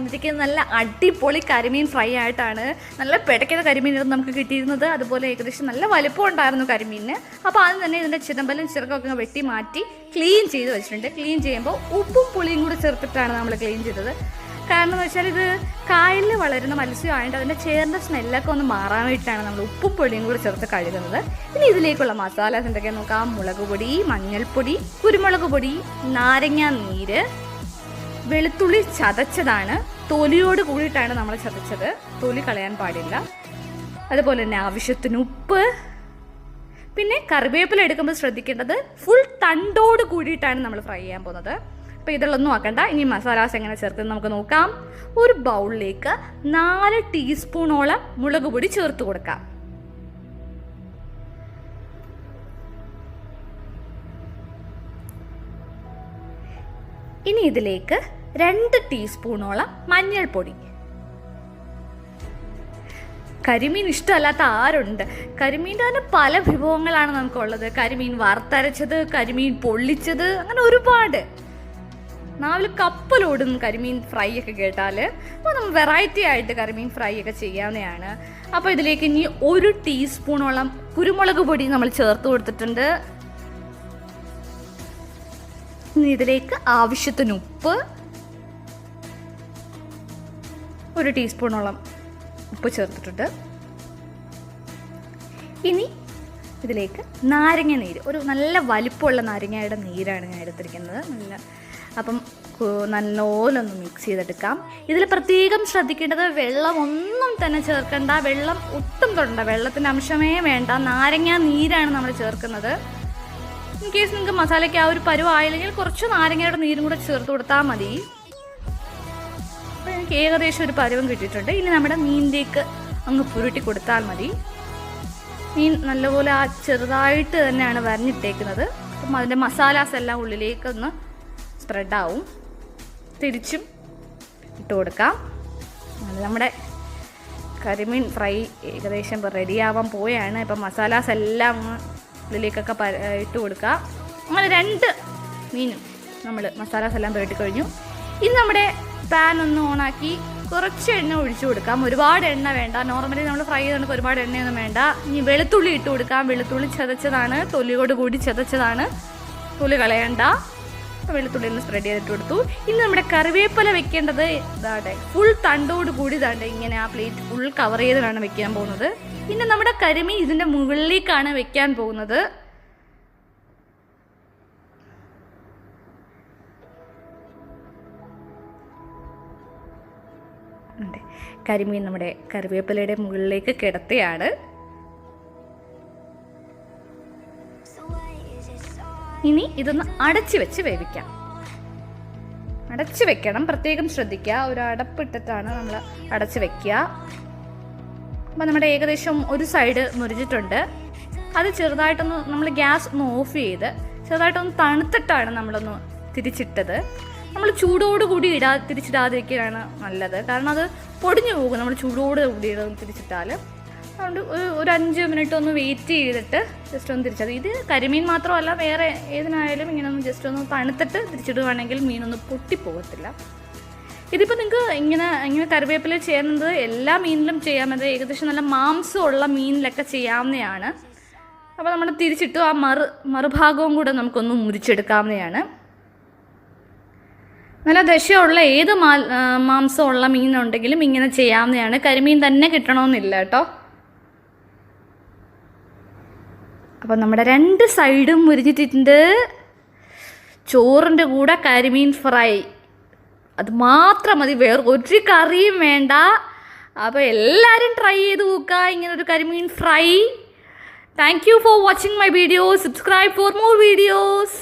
വന്നിരിക്കുന്നത് നല്ല അടിപൊളി കരിമീൻ ഫ്രൈ ആയിട്ടാണ്. നല്ല പിടയ്ക്കുന്ന കരിമീനായിരുന്നു നമുക്ക് കിട്ടിയിരുന്നത്. അതുപോലെ ഏകദേശം നല്ല വലിപ്പം ഉണ്ടായിരുന്നു കരിമീനിന്. അപ്പോൾ ആദ്യം തന്നെ ഇതിൻ്റെ ചിതമ്പലും ചിറകൊക്കെ വെട്ടി മാറ്റി ക്ലീൻ ചെയ്ത് വെച്ചിട്ടുണ്ട്. ക്ലീൻ ചെയ്യുമ്പോൾ ഉപ്പും പുളിയും കൂടി ചേർത്തിട്ടാണ് നമ്മൾ ക്ലീൻ ചെയ്തത്. കാരണം എന്ന് വെച്ചാൽ ഇത് കായലിൽ വളരുന്ന മത്സ്യമായതുകൊണ്ട് അതിൻ്റെ ചേർന്ന സ്മെല്ലൊക്കെ ഒന്ന് മാറാൻ വേണ്ടിയിട്ടാണ് നമ്മൾ ഉപ്പും പൊടിയും കൂടി ചേർത്ത് കഴുകുന്നത്. ഇനി ഇതിലേക്കുള്ള മസാലാസ് എന്തൊക്കെയാണെന്ന് നോക്കാം. മുളക് പൊടി, മഞ്ഞൾപ്പൊടി, കുരുമുളക് പൊടി, നാരങ്ങ നീര്, വെളുത്തുള്ളി ചതച്ചതാണ്. തൊലിയോട് കൂടിയിട്ടാണ് നമ്മൾ ചതച്ചത്, തൊലി കളയാൻ പാടില്ല. അതുപോലെ തന്നെ ആവശ്യത്തിന് ഉപ്പ്. പിന്നെ കറിവേപ്പില എടുക്കുമ്പോൾ ശ്രദ്ധിക്കേണ്ടത് ഫുൾ തണ്ടോട് കൂടിയിട്ടാണ് നമ്മൾ ഫ്രൈ ചെയ്യാൻ പോകുന്നത്. അപ്പോൾ ഇതിലൊന്നും ആക്കണ്ട. ഇനി മസാലാസ് എങ്ങനെ ചേർക്കുന്നത് നമുക്ക് നോക്കാം. ഒരു ബൗളിലേക്ക് 4 ടീസ്പൂണോളം മുളക് പൊടി ചേർത്ത് കൊടുക്കാം. ഇനി ഇതിലേക്ക് 2 ടീസ്പൂണോളം മഞ്ഞൾപ്പൊടി. കരിമീൻ ഇഷ്ടമല്ലാത്ത ആരുണ്ട്? കരിമീൻ്റെ തന്നെ പല വിഭവങ്ങളാണ് നമുക്കുള്ളത്. കരിമീൻ വറുത്തരച്ചത്, കരിമീൻ പൊള്ളിച്ചത്, അങ്ങനെ ഒരുപാട്. നാവിൽ കപ്പലോടും കരിമീൻ ഫ്രൈ ഒക്കെ കേട്ടാൽ. അപ്പോൾ നമ്മൾ വെറൈറ്റി ആയിട്ട് കരിമീൻ ഫ്രൈ ഒക്കെ ചെയ്യാവുന്നതാണ്. അപ്പോൾ ഇതിലേക്ക് ഇനി 1 ടീസ്പൂണോളം കുരുമുളക് പൊടി നമ്മൾ ചേർത്ത് കൊടുത്തിട്ടുണ്ട്. ഇനി ഇതിലേക്ക് ആവശ്യത്തിന് ഉപ്പ്, 1 ടീസ്പൂണോളം ഉപ്പ് ചേർത്തിട്ടുണ്ട്. ഇനി ഇതിലേക്ക് നാരങ്ങ നീര്, ഒരു നല്ല വലിപ്പമുള്ള നാരങ്ങയുടെ നീരാണ് ഞാൻ എടുത്തിരിക്കുന്നത്. അപ്പം നല്ലോലൊന്ന് മിക്സ് ചെയ്തെടുക്കാം. ഇതിൽ പ്രത്യേകം ശ്രദ്ധിക്കേണ്ടത് വെള്ളം ഒന്നും തന്നെ ചേർക്കണ്ട. വെള്ളം ഒട്ടും തൊടണ്ട, വെള്ളത്തിൻ്റെ അംശമേ വേണ്ട. നാരങ്ങ നീരാണ് നമ്മൾ ചേർക്കുന്നത്. ഇൻ കേസ് നിങ്ങൾക്ക് മസാലയ്ക്ക് ആ ഒരു പരുവായില്ലെങ്കിൽ കുറച്ച് നാരങ്ങയുടെ നീരും കൂടെ ചേർത്ത് കൊടുത്താൽ മതി. അപ്പോൾ എനിക്ക് ഏകദേശം ഒരു പരുവം കിട്ടിയിട്ടുണ്ട്. ഇനി നമ്മുടെ മീനിലേക്ക് അങ്ങ് പുരുട്ടി കൊടുത്താൽ മതി. മീൻ നല്ലപോലെ ആ ചെറുതായിട്ട് തന്നെയാണ് വരഞ്ഞിട്ടേക്കുന്നത്. അപ്പം അതിൻ്റെ മസാലാസ് എല്ലാം ഉള്ളിലേക്കൊന്ന് സ്പ്രെഡാവും. തിരിച്ചും ഇട്ട് കൊടുക്കാം. നമ്മുടെ കരിമീൻ ഫ്രൈ ഏകദേശം റെഡിയാവാൻ പോയാണ്. ഇപ്പം മസാലാസ് എല്ലാം ഇതിലേക്കൊക്കെ ഇട്ട് കൊടുക്കുക. അങ്ങനെ 2 മീനും നമ്മൾ മസാലാസ് എല്ലാം പുരട്ടി കഴിഞ്ഞു. ഇനി നമ്മുടെ പാൻ ഒന്ന് ഓണാക്കി കുറച്ച് എണ്ണ ഒഴിച്ചു കൊടുക്കാം. ഒരുപാട് എണ്ണ വേണ്ട. നോർമലി നമ്മൾ ഫ്രൈ ചെയ്തുകൊണ്ട് ഒരുപാട് എണ്ണയൊന്നും വേണ്ട. ഇനി വെളുത്തുള്ളി ഇട്ട് കൊടുക്കാം. വെളുത്തുള്ളി ചതച്ചതാണ്, തൊലിയോട് കൂടി ചതച്ചതാണ്, തൊലി കളയണ്ട. വെളുത്തുള്ളി ഒന്ന് സ്പ്രെഡ് ചെയ്തിട്ട് കൊടുത്തു. ഇനി നമ്മുടെ കറിവേപ്പില വെക്കേണ്ടത് ഇതാട്ടെ, ഫുൾ തണ്ടോട് കൂടി ഇതാണ്ട് ഇങ്ങനെ ആ പ്ലേറ്റ് ഫുൾ കവർ ചെയ്ത് വേണം വെക്കാൻ പോകുന്നത്. പിന്നെ നമ്മുടെ കരിമീൻ ഇതിൻ്റെ മുകളിലേക്കാണ് വെക്കാൻ പോകുന്നത്. കരിമീൻ നമ്മുടെ കറിവേപ്പിലയുടെ മുകളിലേക്ക് കിടത്തിയാണ്. ഇനി ഇതൊന്ന് അടച്ചു വെച്ച് വേവിക്കാം. അടച്ചു വെക്കണം, പ്രത്യേകം ശ്രദ്ധിക്കുക. ഒരു അടപ്പിട്ടിട്ടാണ് നമ്മൾ അടച്ചു വെക്കുക. അപ്പം നമ്മുടെ ഏകദേശം ഒരു സൈഡ് മുരിഞ്ഞിട്ടുണ്ട്. അത് ചെറുതായിട്ടൊന്ന് നമ്മൾ ഗ്യാസ് ഒന്ന് ഓഫ് ചെയ്ത് ചെറുതായിട്ടൊന്ന് തണുത്തിട്ടാണ് നമ്മളൊന്ന് തിരിച്ചിട്ടത്. നമ്മൾ ചൂടോടുകൂടി തിരിച്ചിടാതിരിക്കുകയാണ് നല്ലത്. കാരണം അത് പൊടിഞ്ഞു പോകും നമ്മൾ ചൂടോട് കൂടി തിരിച്ചിട്ടാൽ. അതുകൊണ്ട് ഒരു 5 മിനിറ്റ് ഒന്ന് വെയിറ്റ് ചെയ്തിട്ട് ജസ്റ്റ് ഒന്ന് തിരിച്ചത്. ഇത് കരിമീൻ മാത്രമല്ല, വേറെ ഏതിനായാലും ഇങ്ങനെ ഒന്ന് ജസ്റ്റ് ഒന്ന് തണുത്തിട്ട് തിരിച്ചിടുകയാണെങ്കിൽ മീനൊന്നും പൊട്ടിപ്പോകത്തില്ല. ഇതിപ്പോൾ നിങ്ങൾക്ക് ഇങ്ങനെ കറിവേപ്പില ചെയ്യുന്നത് എല്ലാ മീനിലും ചെയ്യാൻ പറ്റും. ഏകദേശം നല്ല മാംസമുള്ള മീനിലൊക്കെ ചെയ്യാവുന്നതാണ്. അപ്പോൾ നമ്മൾ തിരിച്ചിട്ടു ആ മറുഭാഗവും കൂടെ നമുക്കൊന്ന് മുറിച്ചെടുക്കാവുന്നതാണ്. നല്ല ദശയുള്ള ഏത് മാംസമുള്ള മീനുണ്ടെങ്കിലും ഇങ്ങനെ ചെയ്യാവുന്നതാണ്. കരിമീൻ തന്നെ കിട്ടണമെന്നില്ല കേട്ടോ. അപ്പം നമ്മുടെ 2 സൈഡും മുരിഞ്ഞിട്ടുണ്ട്. ചോറിൻ്റെ കൂടെ കരിമീൻ ഫ്രൈ, അത് മാത്രം മതി, വേറെ ഒരു കറിയും വേണ്ട. അപ്പോൾ എല്ലാവരും ട്രൈ ചെയ്ത് നോക്കുക ഇങ്ങനൊരു കരിമീൻ fry. Thank you for watching my video. Subscribe for more videos.